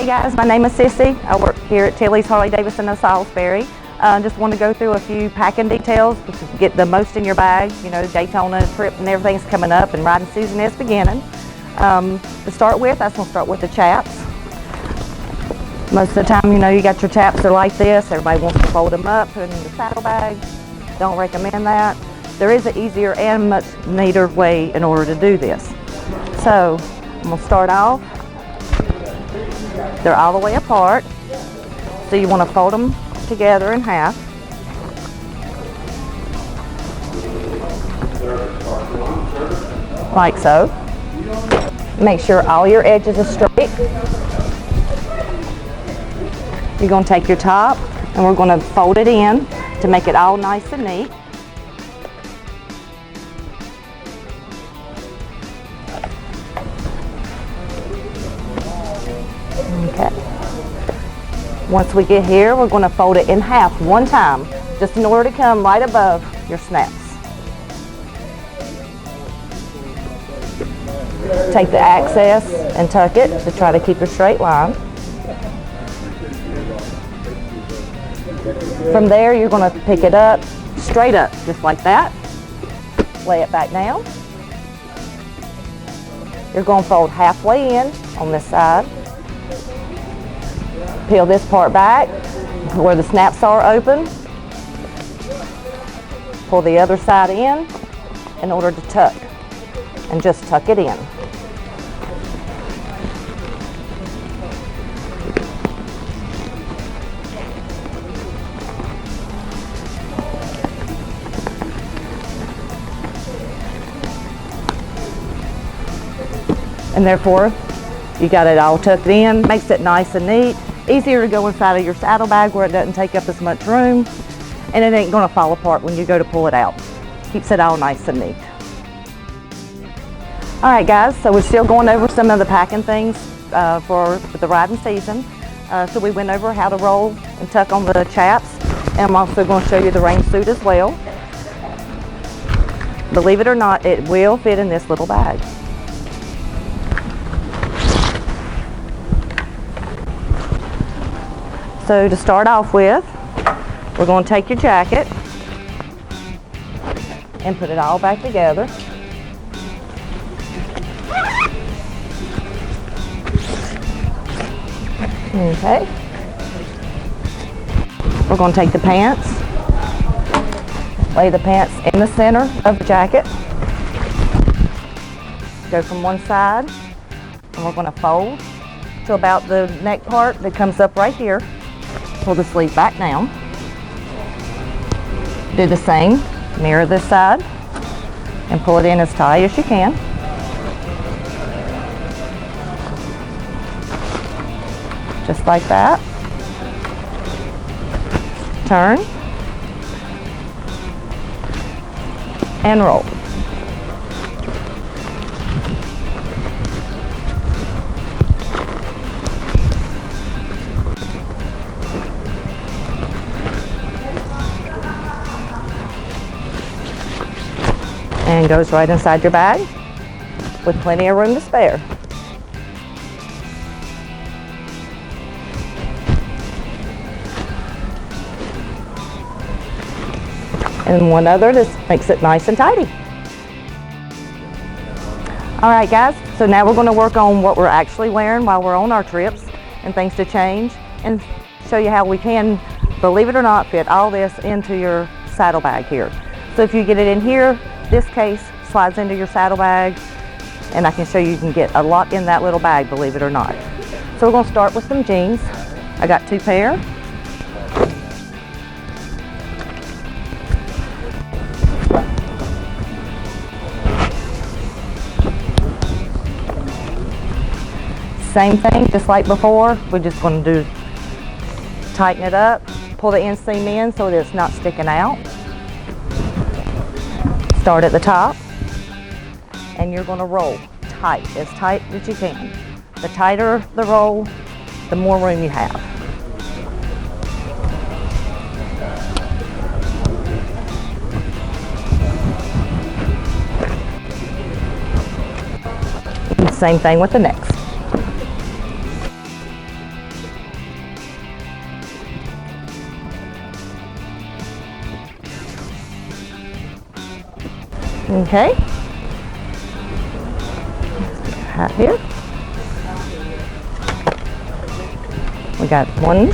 Hey guys, my name is Sissy. I work here at Tilley's Harley-Davidson of Salisbury. Just want to go through a few packing details to get the most in your bag. You know, Daytona trip and everything's coming up and riding season is beginning. To start with, I just want to start with the chaps. Most of the time, you know, you got your chaps, they're like this. Everybody wants to fold them up, put them in the saddlebag. Don't recommend that. There is an easier and much neater way in order to do this. So, I'm going to start off. They're all the way apart. So you want to fold them together in half. Like so. Make sure all your edges are straight. You're going to take your top and we're going to fold it in to make it all nice and neat. Okay. Once we get here, we're going to fold it in half one time, just in order to come right above your snaps. Take the excess and tuck it to try to keep a straight line. From there, you're going to pick it up, straight up, just like that. Lay it back down. You're going to fold halfway in on this side. Peel this part back where the snaps are open. Pull the other side in order to tuck, and just tuck it in. And therefore, you got it all tucked in, makes it nice and neat. Easier to go inside of your saddlebag where it doesn't take up as much room, and it ain't gonna fall apart when you go to pull it out. Keeps it all nice and neat. All right guys, so we're still going over some of the packing things for the riding season. So we went over how to roll and tuck on the chaps, and I'm also going to show you the rain suit as well. Believe it or not, it will fit in this little bag. So to start off with, we're going to take your jacket and put it all back together. Okay. We're going to take the pants, lay the pants in the center of the jacket, go from one side, and we're going to fold to about the neck part that comes up right here. Pull the sleeve back down. Do the same, mirror this side, and pull it in as tight as you can. Just like that. Turn and roll. And goes right inside your bag with plenty of room to spare. And one other, this makes it nice and tidy. All right guys, so now we're going to work on what we're actually wearing while we're on our trips and things to change, and show you how we can, believe it or not, fit all this into your saddlebag here. So if you get it in here, this case slides into your saddlebag, and I can show you can get a lot in that little bag, believe it or not. So we're going to start with some jeans. I got 2 pair. Same thing, just like before. We're just going to tighten it up, pull the inseam in so that it's not sticking out. Start at the top, and you're going to roll tight as you can. The tighter the roll, the more room you have. Same thing with the next. Okay. Hat here. We got one.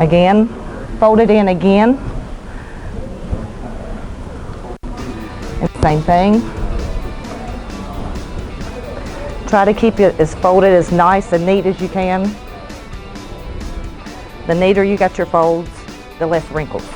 Again, fold it in again. And same thing. Try to keep it as folded, as nice and neat as you can. The neater you got your folds, the less wrinkles.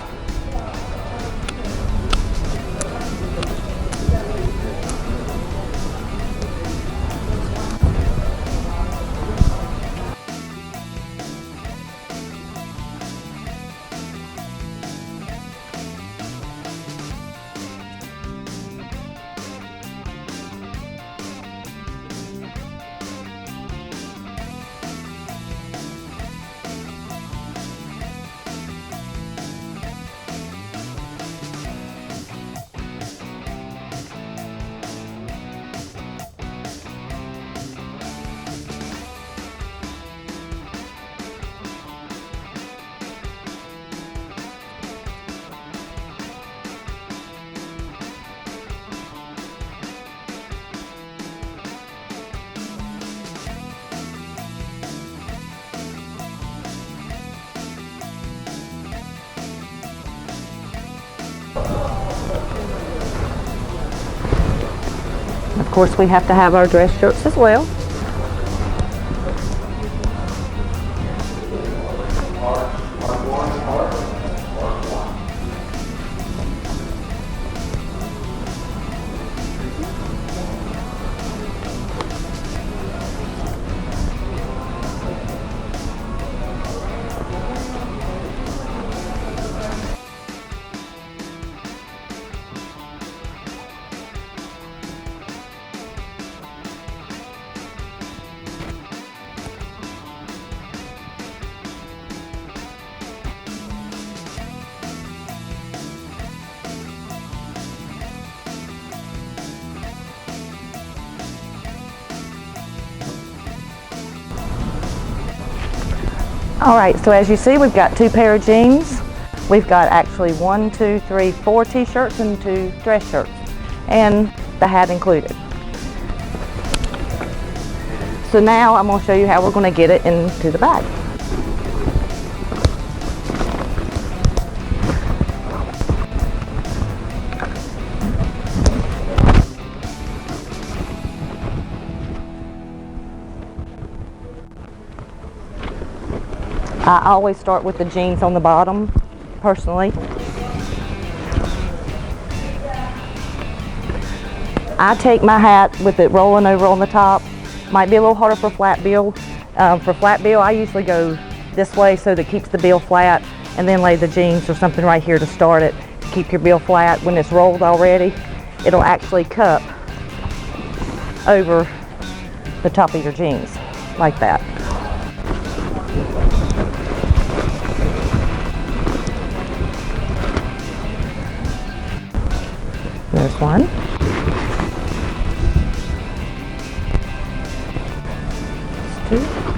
Of course, we have to have our dress shirts as well. All right, so as you see, we've got 2 pair of jeans. We've got actually 1, 2, 3, 4 t-shirts and 2 dress shirts, and the hat included. So now I'm going to show you how we're going to get it into the bag. I always start with the jeans on the bottom, personally. I take my hat with it rolling over on the top. Might be a little harder for flat bill. For flat bill, I usually go this way so that it keeps the bill flat, and then lay the jeans or something right here to start it. Keep your bill flat. When it's rolled already, it'll actually cup over the top of your jeans, like that. There's one. There's 2.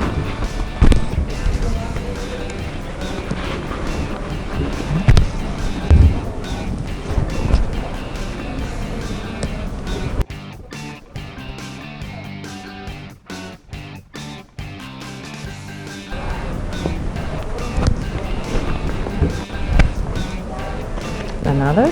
Another.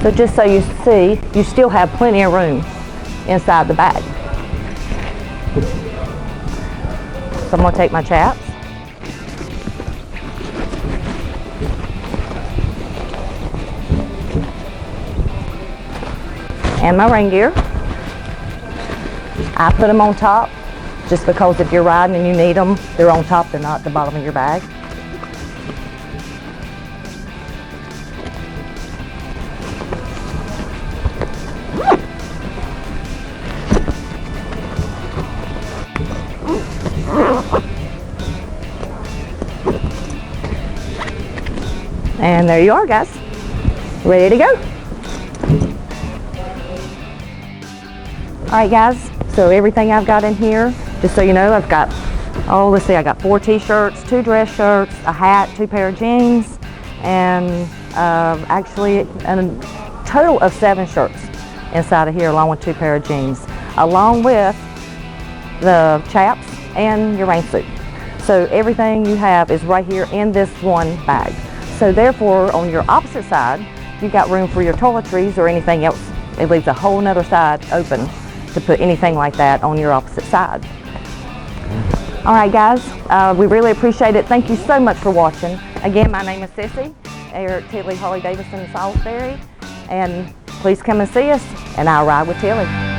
So just so you see, you still have plenty of room inside the bag. So I'm going to take my chaps. And my rain gear. I put them on top just because if you're riding and you need them, they're on top, they're not at the bottom of your bag. And there you are, guys. Ready to go. All right, guys, so everything I've got in here, just so you know, I've got, let's see, I got 4 t-shirts, 2 dress shirts, a hat, 2 pair of jeans, and actually a total of 7 shirts inside of here, along with 2 pair of jeans, along with the chaps and your rain suit. So everything you have is right here in this one bag. So therefore, on your opposite side, you've got room for your toiletries or anything else. It leaves a whole nother side open to put anything like that on your opposite side. All right, guys, we really appreciate it. Thank you so much for watching. Again, my name is Sissy, here at Tilly, Harley Davidson, Salisbury, and please come and see us, and I'll ride with Tilly.